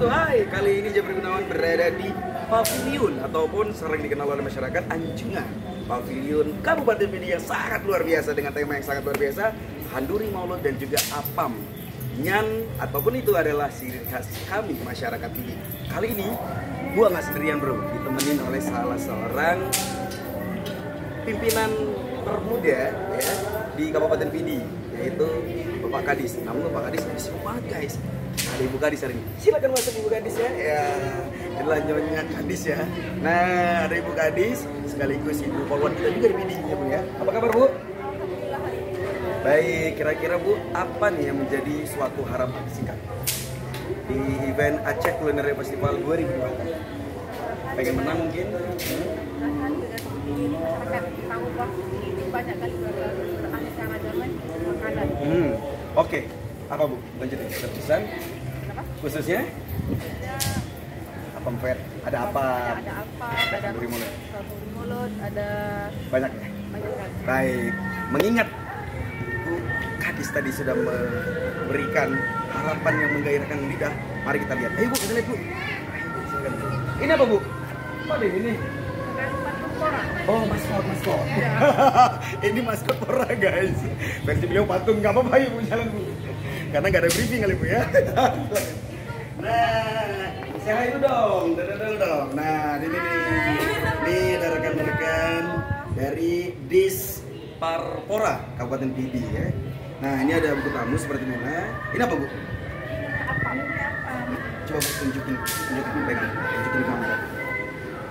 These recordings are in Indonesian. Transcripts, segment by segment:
Hai, kali ini Jabri Gunawan berada di Pavilion ataupun sering dikenal oleh masyarakat Anjungan. Pavilion Kabupaten Pidi yang sangat luar biasa dengan tema yang sangat luar biasa, Handuri Maulud dan juga Apam. Nyan ataupun itu adalah ciri khas kami masyarakat Pidi. Kali ini gua nggak sendirian bro, ditemenin oleh salah seorang pimpinan termuda ya di Kabupaten Pidi, yaitu Bapak Kadis. Namun Bapak Kadis lebih sibuk banget guys. Ada Ibu Kadis hari ini. Silakan masuk Ibu Kadis ya. Ya, adalah Nyonya Kadis ya. Nah, ada Ibu Kadis sekaligus Ibu Polwan kita juga di Pidi ya Bu ya. Apa kabar Bu? Baik, kira-kira Bu, apa nih yang menjadi suatu harapan singkat di event Aceh Culinary Festival 2020? Pengen menang mungkin? Masyarakat tahu bahwa ini banyak kali beraneka ragaman makanan. Oke. Apa Bu? Lanjutin. Pesan khususnya? Apa Fer? Ada apa? Ada apa? Ada Handuri Maulud. Handuri Maulud, ada Banyak ya? banyak kan. Baik. Mengingat Bu Kadis tadi sudah memberikan harapan yang menggairahkan lidah, mari kita lihat. Ayo Bu, kita lihat Bu. Silakan Bu. Ini apa Bu? Apa deh ini? Oh, maskot. Ini maskot Pora guys. Versi beliau patung, nggak apa-apa Ibu, jalan Bu. Karena nggak ada briefing kali Bu ya. Nah, saya itu dong, dong. Nah, ini ada rekan-rekan dari Disparpora Kabupaten Pidi ya. Nah, ini ada buku tamu seperti mana? Ini apa Bu? Apa? Coba Bu tunjukin pegang, tunjukin di kamera.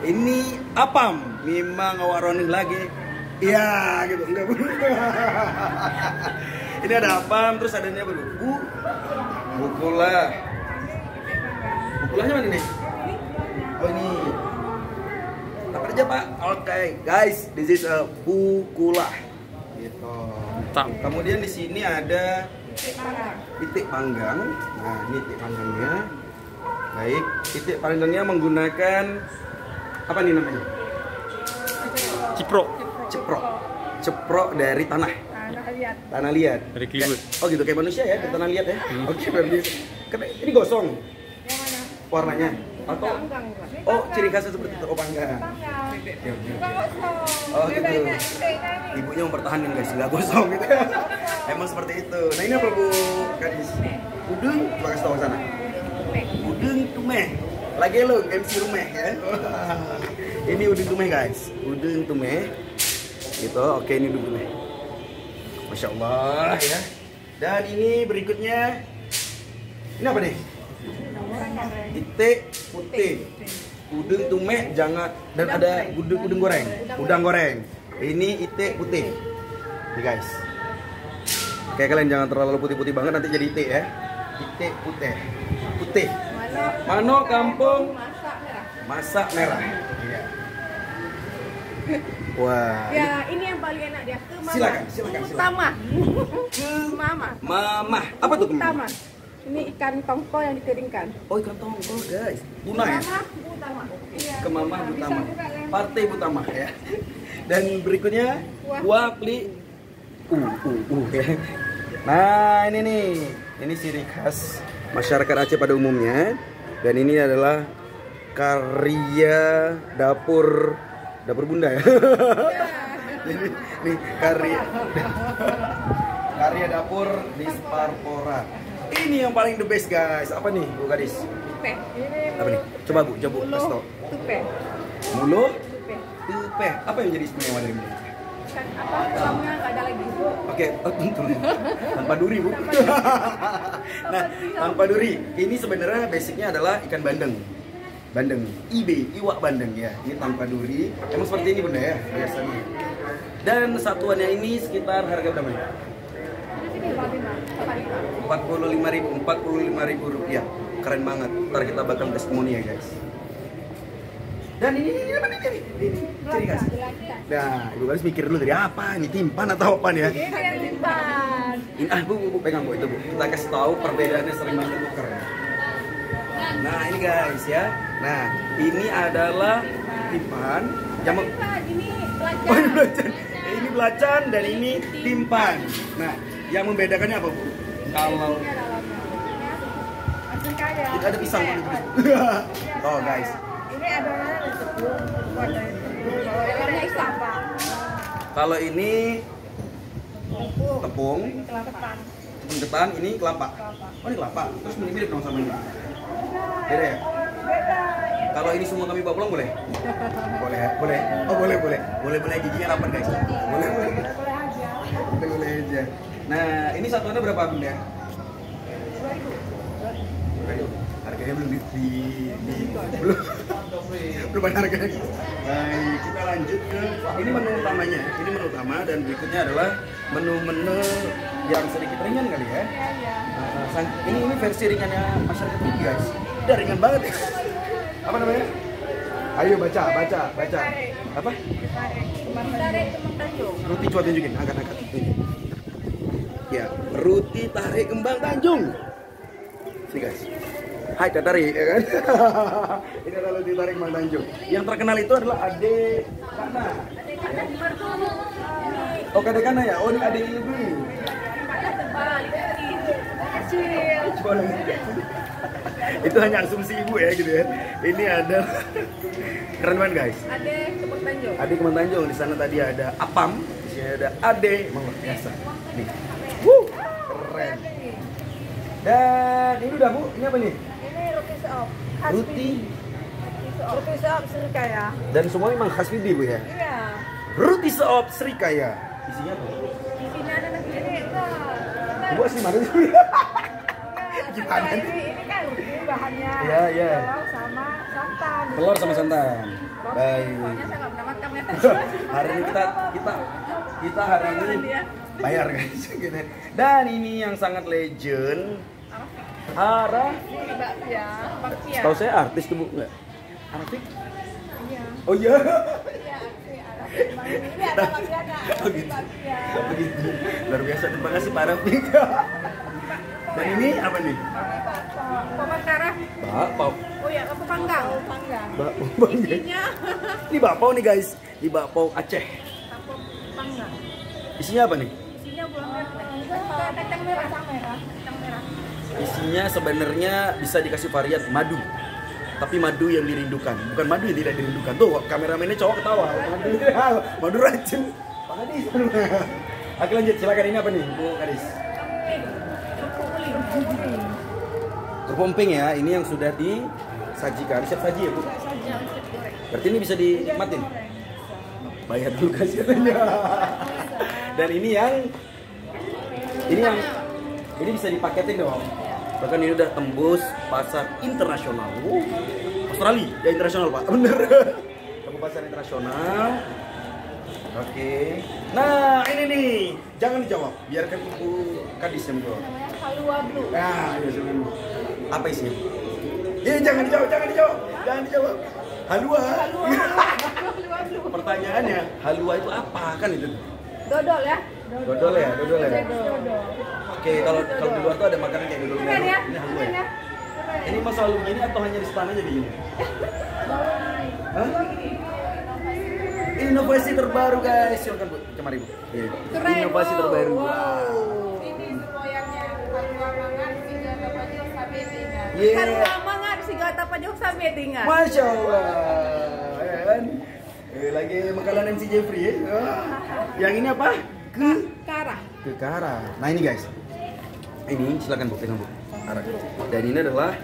Ini apam, memang awaronin lagi. Iya, gitu enggak Bu. Ini ada apam, terus ada ini apa Bu? Bukulah. Bukulahnya mana nih? Oh ini. Apa aja Pak? Oke, guys, this is a bukulah. Gitu. Kemudian di sini ada titik panggang. Nah, ini titik panggangnya. Baik, titik panggangnya menggunakan apa nih namanya? Ceprok dari tanah liat. Dari kliwut. Oh gitu, kayak manusia ya, dari tanah liat ya. Oke, berarti ini gosong Yang mana? warnanya atau Panggang. oh ciri khasnya seperti itu, oh panggang. Oh gitu. Ibunya mempertahankan guys, nggak gosong gitu. Emang seperti itu. Nah ini apa Bu Kadis? Udeng, coba kasih tahu sana. Udeng tumeh. Lagi lo MC rumah ya. Ini udeng tumeh guys. Udeng tumeh. Gitu. Oke, ini udeng tumeh. Masya Allah ya. Dan ini berikutnya. Ini apa nih? Itik putih. Udeng tumeh jangan dan ada udeng goreng. Udang goreng. Ini itik putih. Nih guys. Kayak kalian jangan terlalu putih-putih banget nanti jadi itik ya. Itik putih. Putih. Mano kampung masak merah. Iya. Wah. Ya, ini yang paling enak dia. Silakan. Utama. Mama. Apa tuh Utama. Ini ikan tongko yang dikeringkan. Oh, ikan tongkol guys. Tuna ya? Utama. Iya. Kemamah Butama. Partai Butama ya. Dan berikutnya wapli. Ya. Nah, ini nih. Ini ciri khas masyarakat Aceh pada umumnya. Dan ini adalah karya dapur bunda ya. Jadi nih karya dapur Disparpora. Ini yang paling the best guys. Apa nih Bu Kadis? Tupe. Apa nih? Coba Bu, kasih tau. Tupe. Mulo? Tupe. Tupe. Apa yang jadi istimewa dari ini? Kan apa? Tuangnya nggak ada lagi. Oke, tentu. Tanpa duri Bu. Nah, tanpa duri. Ini sebenarnya basicnya adalah ikan bandeng. Iwak bandeng ya. Ini tanpa duri. Emang seperti ini Bunda ya biasanya. Dan satuannya ini sekitar harga berapa ya? 45.000 rupiah. Keren banget. Ntar kita bakal testimoni ya guys. Dan ini apa nih? Ini ciri khas. Nah, Ibu Kadis mikir dulu dari apa? Ini timpan atau apa ya? Ini yang timpan. Ini Bu pegang Bu itu Bu. Kita kasih tahu perbedaannya sering banget tuker. Nah, ini guys ya. Nah, ini adalah timpan. Ini belacan. Oh, ini belacan. Ini belacan dan ini timpan. Nah, yang membedakannya apa Bu? Kalau Srikaya. Tidak ada pisang. Oh guys. Ini adonannya ada tepung, ada warnanya Islam Pak. Kalau ini tepung, Kelapa. tepung ketan, ini kelapa. Oh ini kelapa. Terus mirip dong sama ini. Beda ya? Beda. Kalau ini semua kami bawa pulang boleh? Boleh, boleh. Oh boleh, boleh. Boleh giginya rapat guys. Boleh, boleh. Boleh aja. Boleh aja. Nah ini satuannya berapa bunda? 2.000. Harganya belum belum ada harganya. Baik, kita lanjut ke ini menu utamanya. Ini menu utama dan berikutnya adalah menu-menu yang sedikit ringan kali ya. Iya. Ini versi ringannya masyarakat ini guys. Udah ringan banget. Apa namanya? Ayo baca. Apa? Tarik Kembang Tanjung. Roti coba tunjukin, angkat. Ya, roti tarik Kembang Tanjung. Sini guys. Hai tarik ya kan? Ini adalah roti tarik Kembang Tanjung. Yang terkenal itu adalah Ade Kana. Oh Ade Kana ya? Oh ini Ade Ibu. Kecil. Itu hanya asumsi ibu ya gitu ya. Ini ada keren banget guys. Ada Kembang Tanjung. Ade Kembang Tanjung, di sana tadi ada apam, di sini ada Ade, emang luar biasa. Nih, keren. Dan ini udah bu, ini apa nih? Ini roti seop. Roti. Roti seop Srikaya. Dan semua memang khas Bibi bu ya. Iya. Roti seop Srikaya. Isinya apa? Di sini ada nasi ini enggak. Ibu asli mana sih? Gimana nih? Ini kan roti bahannya. Iya. Telur sama santan. Telur sama santan. Baik. Pokoknya saya nggak pernah makan ya. Hari ini kita hari ini bayar guys. Gitu. Dan ini yang sangat legend. Hara. Ini bakpia. Bakpia. Tahu saya artis tuh bu nggak? Arafik? Iya. Oh iya. Iya, ini ada bakpia enggak? Oh gitu. Bakpia. Begitu. Luar biasa. Terima kasih Pak Arafik. Dan ini apa nih? Bakpia Manggarai. Bakpao. Oh ya, apa panggang? Panggang. Bakpao. Isinya Ini bakpao nih guys. Ini bakpao Aceh. apa panggang? Isinya apa nih? Isinya gula merah. Kacang merah. Kacang merah. Isinya sebenarnya bisa dikasih varian madu. Tapi madu yang dirindukan, bukan madu yang tidak dirindukan. Tuh kameramennya cowok ketawa. Madu racun. Pak Kadis. Oke lanjut, silakan ini apa nih, Bu Kadis? Kerupuk emping ya, ini yang sudah disajikan. Siap saji ya Bu? Berarti ini bisa dinikmatin? Bayar dulu kasihannya. Dan ini bisa dipaketin dong. Bahkan ini udah tembus pasar internasional. Australia, ya internasional Pak, bener. Tembus pasar internasional. Oke. Nah ini nih, jangan dijawab, biarkan Ibu Kadis yang menjawab. Namanya halua blue. Nah, ya silakan. Apa isinya? Jangan dijawab. Halua. Halua blue. Pertanyaannya, halua itu apa kan itu? Dodol ya? Dodol ya. Dodol. Oke, kalau di luar tuh ada makanan kayak dodol Keren ya? Ini halua Keren ya. ya? Ini masa lalu gini atau hanya di stan aja begini? Hah? Inovasi terbaru guys, silakan Bu, kemari Bu. Iya. Keren. Inovasi terbaru. Ini semuanya halua mangan siga tapajo sabe tingan. Yeah. Halua mangan siga tapajo sabe tingan. Masya Allah. Ya kan? Lagi makanan MC Jeffrey ya. Yang ini apa? Kara. Kekara. Nah ini guys. Ini silakan Bu, pegang Bu. Arak. Dan ini adalah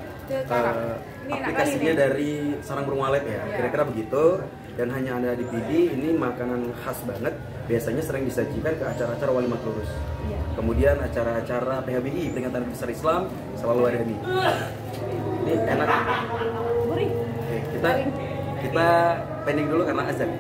aplikasinya dari sarang burung walet ya. Kira-kira begitu. Dan hanya ada di PD. Ini makanan khas banget. Biasanya sering disajikan ke acara-acara walimat lurus. Kemudian acara-acara PHBI, peringatan besar Islam, selalu ada ini. Ini enak. Gurih. Oke, kita pending dulu karena azan.